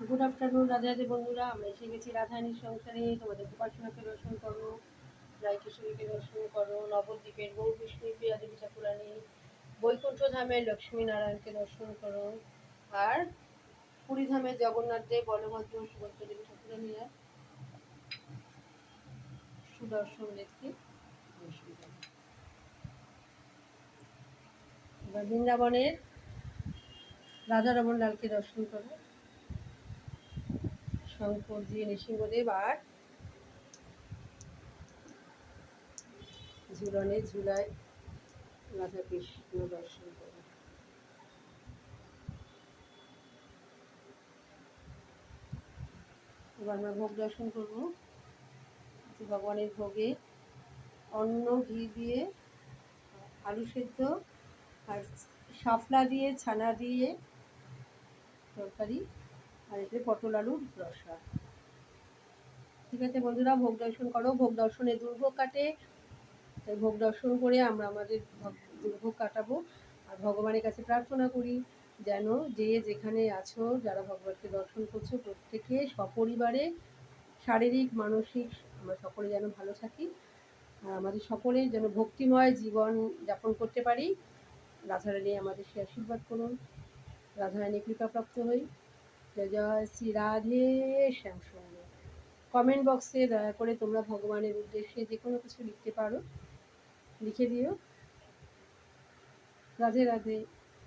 Good afternoon Radhe Radhe বন্ধুরা, আমরা এসে গেছি রাধারানীর সংসারে। তোমাদের উপাসনাকে দর্শন করো, রায়কিশোরীকে দর্শন করো, নবদ্বীপের গৌর বিষ্ণু প্রিয়াদেবী ঠাকুরানী, বৈকুণ্ঠ ধামের লক্ষ্মী নারায়ণকে দর্শন করো, আর পুরী ধামের জগন্নাথ দেব, বলভদ্র, সুভদ্রা দেবী ঠাকুরানীরা সুদর্শন দেবকে দর্শন করো। এবার বৃন্দাবনের রাধারমন লালকে দর্শন করো, শঙ্করজি, নৃসিংহদেব আর ঝুলনে ঝুলায় রাধা কৃষ্ণ দর্শন করো। এবার আমরা ভোগ দর্শন করবো। ভগবানের ভোগে অন্ন, ঘি দিয়ে, আলু সেদ্ধ আর শাপলা দিয়ে, ছানা দিয়ে তরকারি, আর এতে পটল আলুর রসা। ঠিক আছে বন্ধুরা, ভোগ দর্শন করো। ভোগ দর্শনে দুর্ভোগ কাটে, তাই ভোগ দর্শন করে আমরা আমাদের দুর্ভোগ কাটাবো। আর ভগবানের কাছে প্রার্থনা করি যেন যে যেখানে আছো, যারা ভগবানকে দর্শন করছো, প্রত্যেকে সপরিবারে শারীরিক মানসিক আমরা সকলে যেন ভালো থাকি, আর আমাদের সকলের যেন ভক্তিময় জীবন যাপন করতে পারি। রাধারানী আমাদের সে আশীর্বাদ করুন, রাধারানী কৃপাপ্রাপ্ত হই। জয় জয় শ্রী রাধে শ্যাম সুন্দর। কমেন্ট বক্সে দয়া করে তোমরা ভগবানের উদ্দেশ্যে যে কোনো কিছু লিখতে পারো, লিখে দিও। রাধে রাধে।